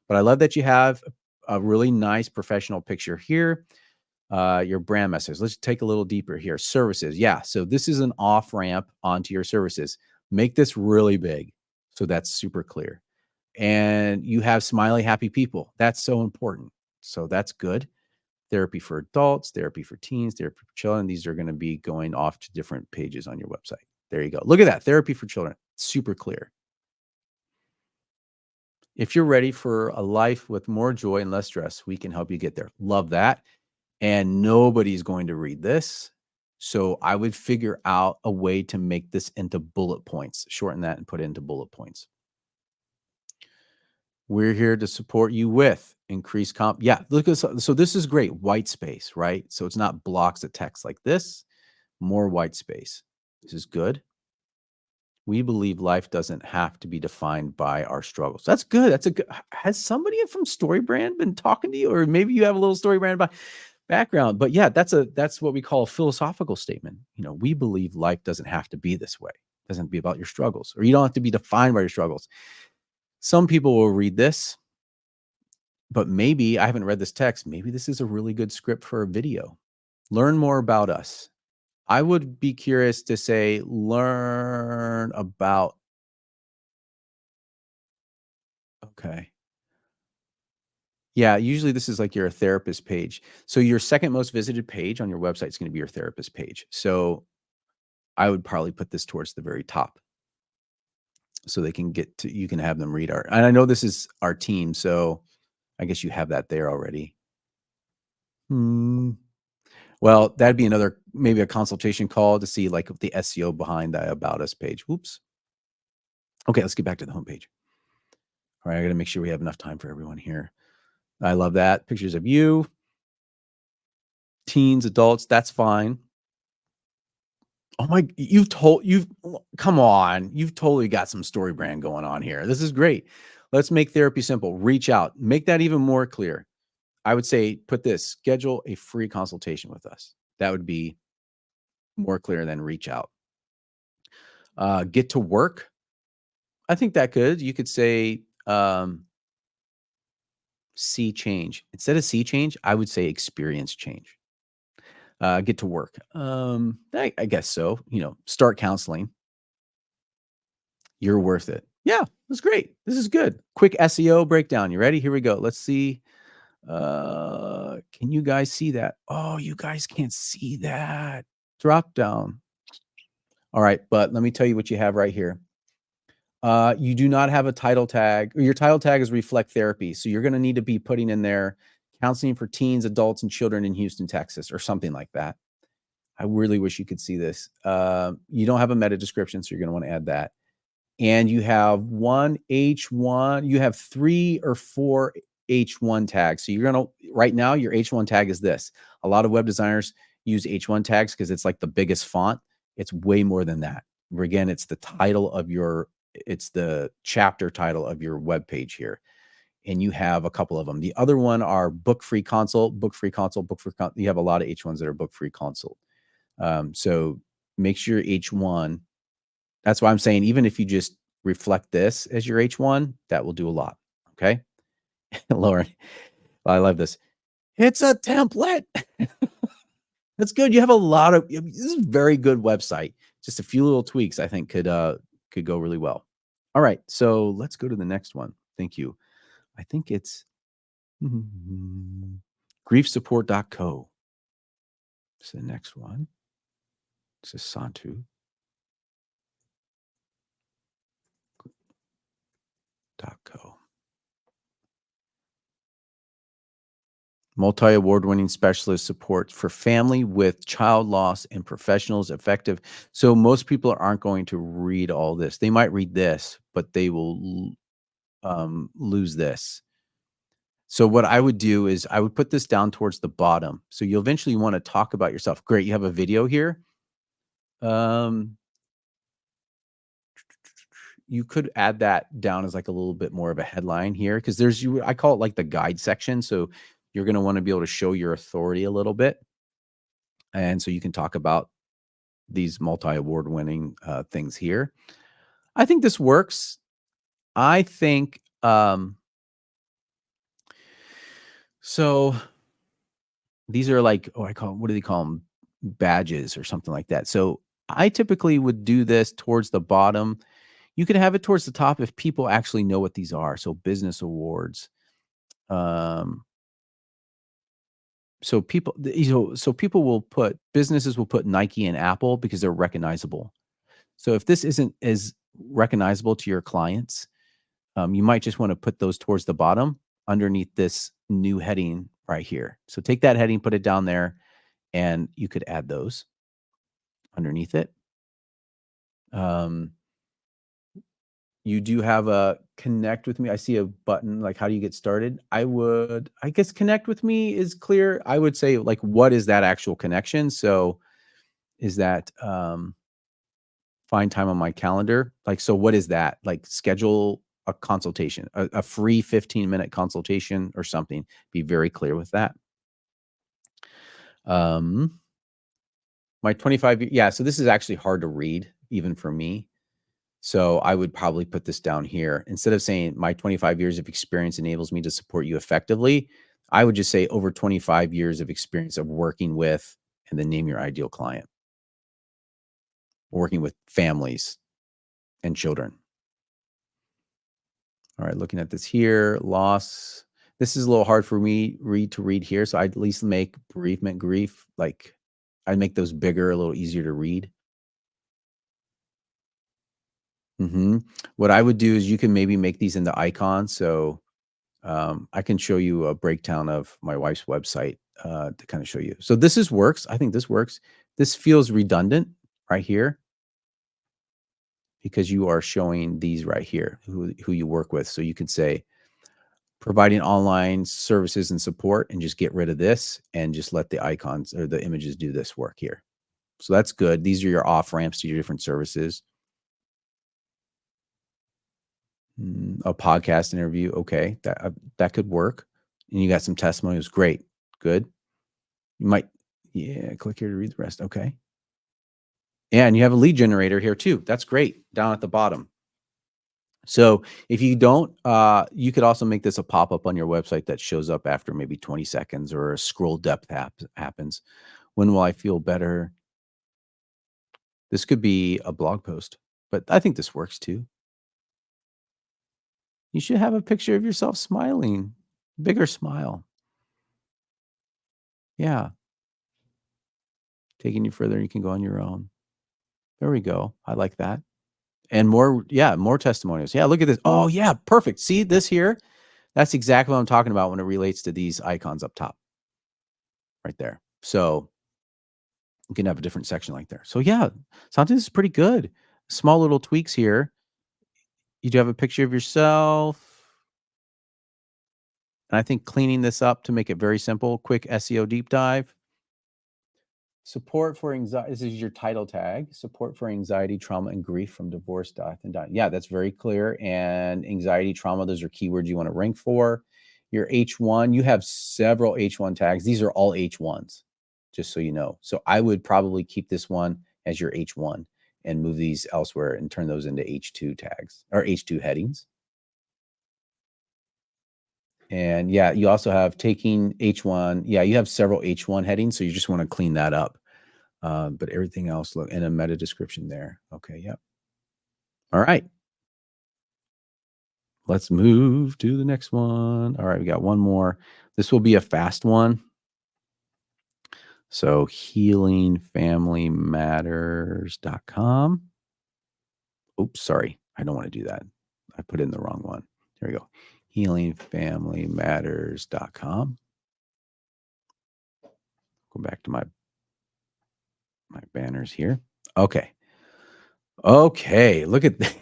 But I love that you have a really nice professional picture here. Your brand message. Let's take a little deeper here. Services. Yeah. So this is an off ramp onto your services. Make this really big. So that's super clear. And you have smiley, happy people. That's so important. So that's good. Therapy for adults, therapy for teens, therapy for children. These are going to be going off to different pages on your website. There you go. Look at that. Therapy for children. Super clear. If you're ready for a life with more joy and less stress, we can help you get there. Love that. And nobody's going to read this. So I would figure out a way to make this into bullet points, shorten that and put it into bullet points. We're here to support you with increased comp. Yeah, look at so this is great. White space, right? So it's not blocks of text like this, more white space. This is good. We believe life doesn't have to be defined by our struggles. That's good. That's a good. Has somebody from StoryBrand been talking to you, or maybe you have a little StoryBrand background? But yeah, that's what we call a philosophical statement. We believe life doesn't have to be this way. It doesn't be about your struggles, or you don't have to be defined by your struggles. Some people will read this, but maybe I haven't read this text. Maybe this is a really good script for a video. Learn more about us. I would be curious to say, learn about. Okay. Yeah, usually this is like your therapist page. So your second most visited page on your website is going to be your therapist page. So I would probably put this towards the very top so they can get to you can have them read our and I know this is our team, so I guess you have that there already. Hmm. Well, that'd be another maybe a consultation call to see like the SEO behind the about us page. Whoops. Okay, let's get back to the homepage. All right, I got to make sure we have enough time for everyone here. I love that. Pictures of you, teens, adults, that's fine. Oh my, you've come on. You've totally got some story brand going on here. This is great. Let's make therapy simple. Reach out. Make that even more clear. I would say put this, schedule a free consultation with us. That would be more clear than reach out. Get to work. I think that could. You could say see change. Instead of see change, I would say experience change. Get to work. I guess so. Start counseling. You're worth it. Yeah, that's great. This is good. Quick SEO breakdown. You ready? Here we go. Let's see. Can you guys see that? Oh, you guys can't see that. Drop down. All right, but let me tell you what you have right here. You do not have a title tag, or your title tag is reflect therapy. So you're going to need to be putting in there counseling for teens, adults, and children in Houston, Texas, or something like that. I really wish you could see this. You don't have a meta description, so you're going to want to add that. And you have one H1, you have 3 or 4 H1 tags. So you're going to, right now, your H1 tag is this. A lot of web designers use H1 tags because it's like the biggest font. It's way more than that. Again, it's the title of it's the chapter title of your web page here. And you have a couple of them. The other one are book free consult, book free consult, book free consult. You have a lot of H1s that are book free consult. So make sure H1, that's why I'm saying, even if you just reflect this as your H1, that will do a lot. Okay. Lauren, I love this. It's a template. That's good. You have a lot of, this is a very good website. Just a few little tweaks, I think could go really well. All right. So let's go to the next one. Thank you. I think it's griefsupport.co. It's the next one. This is Santu.co. Multi-award winning specialist support for family with child loss and professionals effective. So most people aren't going to read all this. They might read this, but they will lose this. So what I would do is I would put this down towards the bottom. So you'll eventually want to talk about yourself. Great. You have a video here. Um, you could add that down as like a little bit more of a headline here, because I call it like the guide section. So you're going to want to be able to show your authority a little bit. And so you can talk about these multi-award winning things here. I think this works. I think so these are like, what do they call them? Badges or something like that. So I typically would do this towards the bottom. You could have it towards the top if people actually know what these are. So business awards. Um, so people will put, businesses will put Nike and Apple because they're recognizable. So if this isn't as recognizable to your clients, you might just want to put those towards the bottom underneath this new heading right here. So take that heading, put it down there, and you could add those underneath it. You do have a connect with me. I see a button like, how do you get started? I guess connect with me is clear. I would say like, what is that actual connection? So is that find time on my calendar? Like, so what is that? Like schedule a consultation, a free 15-minute consultation or something. Be very clear with that. My 25, yeah. So this is actually hard to read even for me. So I would probably put this down here. Instead of saying my 25 years of experience enables me to support you effectively, I would just say over 25 years of experience of working with, and then name your ideal client, working with families and children. All right, looking at this here, loss. This is a little hard for me to read here. So I'd at least make bereavement, grief, like I'd make those bigger, a little easier to read. What I would do is you can maybe make these into icons. So I can show you a breakdown of my wife's website to kind of show you. So this is works. I think this works. This feels redundant right here because you are showing these right here, who you work with. So you can say providing online services and support and just get rid of this and just let the icons or the images do this work here. So that's good. These are your off ramps to your different services. A podcast interview. Okay. That could work. And you got some testimonials. Great. Good. You might, yeah, click here to read the rest. Okay. And you have a lead generator here too. That's great. Down at the bottom. So if you don't, you could also make this a pop-up on your website that shows up after maybe 20 seconds or a scroll depth happens. When will I feel better? This could be a blog post, but I think this works too. You should have a picture of yourself smiling, bigger smile. Yeah. Taking you further, you can go on your own. There we go. I like that. And more, yeah, more testimonials. Yeah, look at this. Oh, yeah, perfect. See this here? That's exactly what I'm talking about when it relates to these icons up top right there. So you can have a different section like there. So yeah, something is pretty good. Small little tweaks here. You do have a picture of yourself. And I think cleaning this up to make it very simple, quick SEO deep dive. Support for anxiety. This is your title tag. Support for anxiety, trauma, and grief from divorce, death, and dying. Yeah, that's very clear. And anxiety, trauma, those are keywords you want to rank for. Your H1, you have several H1 tags. These are all H1s, just so you know. So I would probably keep this one as your H1 and move these elsewhere and turn those into H2 tags or H2 headings. And yeah, you also have taking H1. Yeah, you have several H1 headings. So you just want to clean that up. But everything else look in a meta description there. Okay. Yep. All right. Let's move to the next one. All right. We got one more. This will be a fast one. So healingfamilymatters.com. Oops. Sorry. I don't want to do that. I put in the wrong one. There we go. Healingfamilymatters.com. Go back to my banners here. Okay. Okay. Look at this.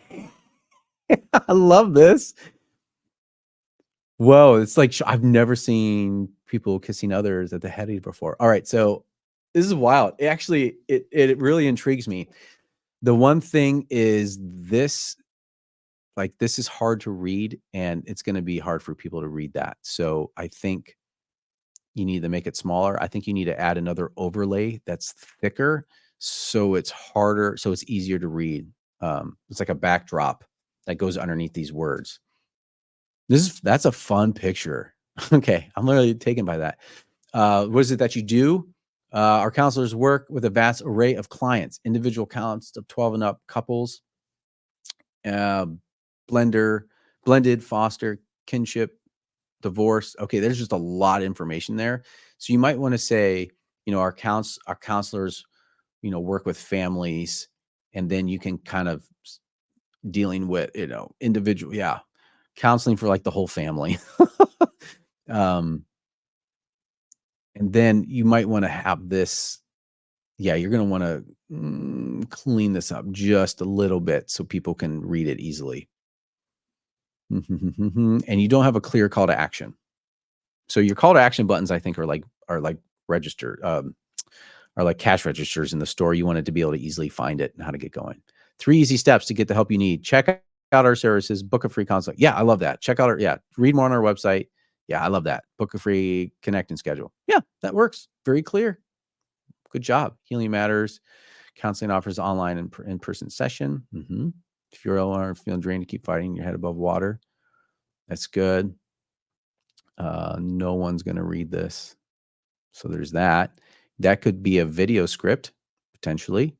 I love this. Whoa, it's like I've never seen people kissing others at the heady before. All right, so this is wild. It actually it really intrigues me. The one thing is this, like this is hard to read and it's going to be hard for people to read that. So I think you need to make it smaller. I think you need to add another overlay that's thicker so it's harder, so it's easier to read. It's like a backdrop that goes underneath these words. That's a fun picture. Okay, I'm literally taken by that. What is it that you do? Our counselors work with a vast array of clients, individual counts of 12 and up couples, uh, blended, foster, kinship, divorce. Okay, there's just a lot of information there. So you might want to say, our counselors, work with families, and then you can kind of dealing with, individual, yeah, counseling for like the whole family. um, and then you might want to have this. Yeah, you're going to want to clean this up just a little bit so people can read it easily. And you don't have a clear call to action. So your call to action buttons, I think, are like register, are like cash registers in the store. You want it to be able to easily find it and how to get going. 3 easy steps to get the help you need. Check out our services, book a free consult. Yeah, I love that. Check out read more on our website. Yeah, I love that. Book a free connect and schedule. Yeah, that works. Very clear. Good job. Healing Matters. Counseling offers online and in-person session. If you're feeling drained to keep fighting your head above water, that's good. No one's going to read this. So there's that. That could be a video script, potentially.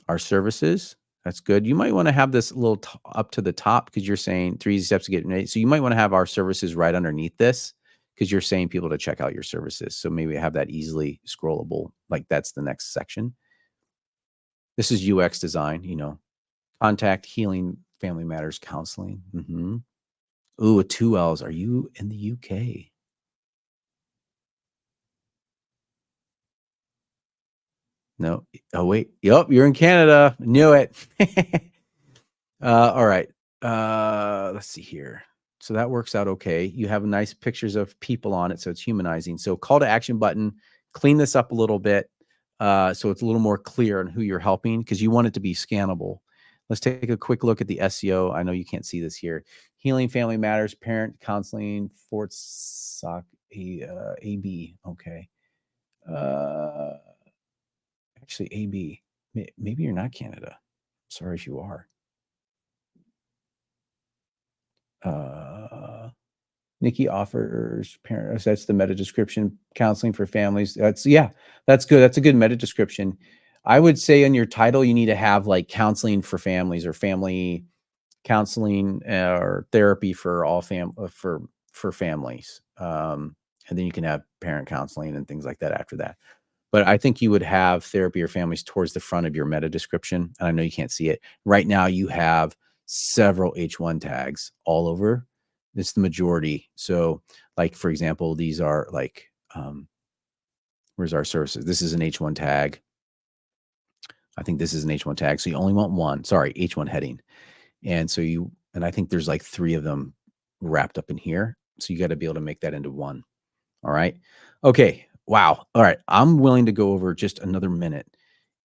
Our services, that's good. You might want to have this a little up to the top because you're saying 3 easy steps to get ready. So you might want to have our services right underneath this because you're saying people to check out your services. So maybe have that easily scrollable, like that's the next section. This is UX design, Contact Healing Family Matters Counseling. Ooh, with 2 L's. Are you in the UK? No. Oh, wait. Yup, you're in Canada. Knew it. All right. Let's see here. So that works out okay. You have nice pictures of people on it, so it's humanizing. So call to action button, clean this up a little bit, so it's a little more clear on who you're helping because you want it to be scannable. Let's take a quick look at the SEO. I know you can't see this here. Healing Family Matters, Parent Counseling, Fort Sock, AB. Okay. Uh, actually, AB. Maybe you're not Canada. Sorry if you are. Uh, Nikki offers parent. That's the meta description. Counseling for families. That's good. That's a good meta description. I would say in your title you need to have like counseling for families or family counseling or therapy for all for families. And then you can have parent counseling and things like that after that. But I think you would have therapy or families towards the front of your meta description. And I know you can't see it. Right now you have several H1 tags all over. It's the majority. So like, for example, these are like, where's our services? This is an H1 tag. I think this is an H1 tag. So you only want one, sorry, H1 heading. And I think there's like 3 of them wrapped up in here. So you got to be able to make that into one. All right. Okay. Wow. All right. I'm willing to go over just another minute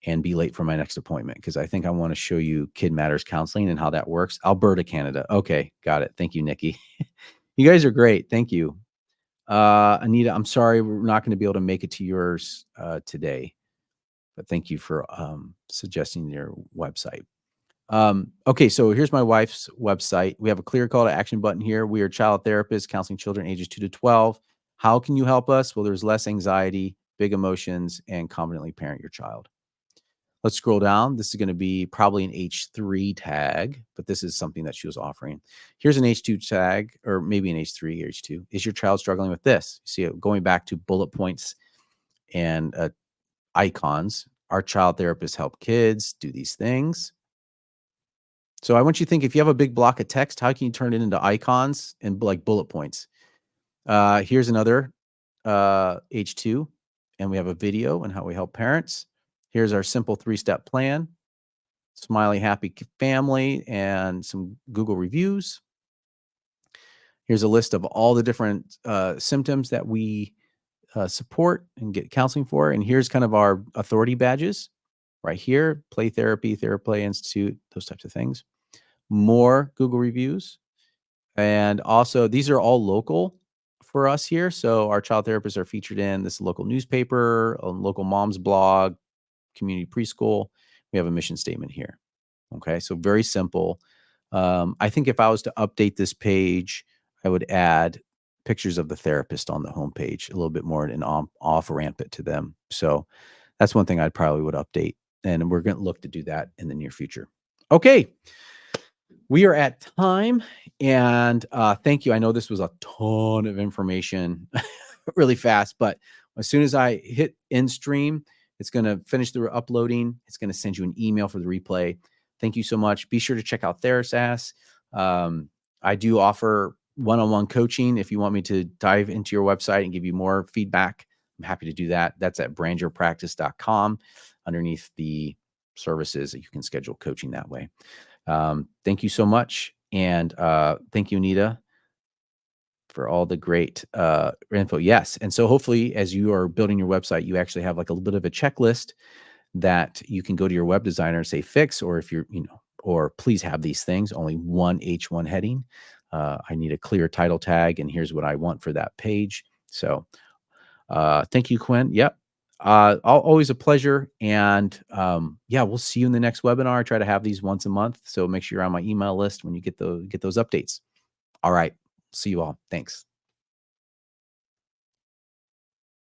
and be late for my next appointment because I think I want to show you Kid Matters Counseling and how that works. Alberta, Canada. Okay. Got it. Thank you, Nikki. You guys are great. Thank you. Anita, I'm sorry we're not going to be able to make it to yours today, but thank you for suggesting your website. Okay, so here's my wife's website. We have a clear call to action button here. We are child therapists counseling children ages 2 to 12. How can you help us? Well, there's less anxiety, big emotions, and confidently parent your child. Let's scroll down. This is going to be probably an H3 tag, but this is something that she was offering. Here's an H2 tag, or maybe an H3 or H2. Is your child struggling with this? See, going back to bullet points and icons. Our child therapists help kids do these things. So I want you to think if you have a big block of text, how can you turn it into icons and like bullet points? Here's another H2, and we have a video on how we help parents. Here's our simple 3-step plan, smiley, happy family, and some Google reviews. Here's a list of all the different symptoms that we support and get counseling for. And here's kind of our authority badges right here, Play Therapy, TheraPlay Institute, those types of things. More Google reviews. And also, these are all local for us here. So our child therapists are featured in this local newspaper, a local mom's blog, community preschool. We have a mission statement here. Okay, so very simple. I think if I was to update this page, I would add pictures of the therapist on the homepage a little bit more and off ramp it to them. So that's one thing I probably would update. And we're going to look to do that in the near future. Okay. We are at time, and thank you. I know this was a ton of information really fast, but as soon as I hit end stream, it's going to finish the uploading. It's going to send you an email for the replay. Thank you so much. Be sure to check out TheraSaaS. I do offer one-on-one coaching. If you want me to dive into your website and give you more feedback, I'm happy to do that. That's at brandyourpractice.com underneath the services that you can schedule coaching that way. Thank you so much. And thank you, Anita, for all the great info. Yes. And so hopefully as you are building your website, you actually have like a little bit of a checklist that you can go to your web designer and say fix, or if you're, or please have these things, only one H1 heading. I need a clear title tag, and here's what I want for that page. So thank you, Quinn. Yep. Always a pleasure. And yeah, we'll see you in the next webinar. I try to have these once a month. So make sure you're on my email list when you get those updates. All right. See you all. Thanks.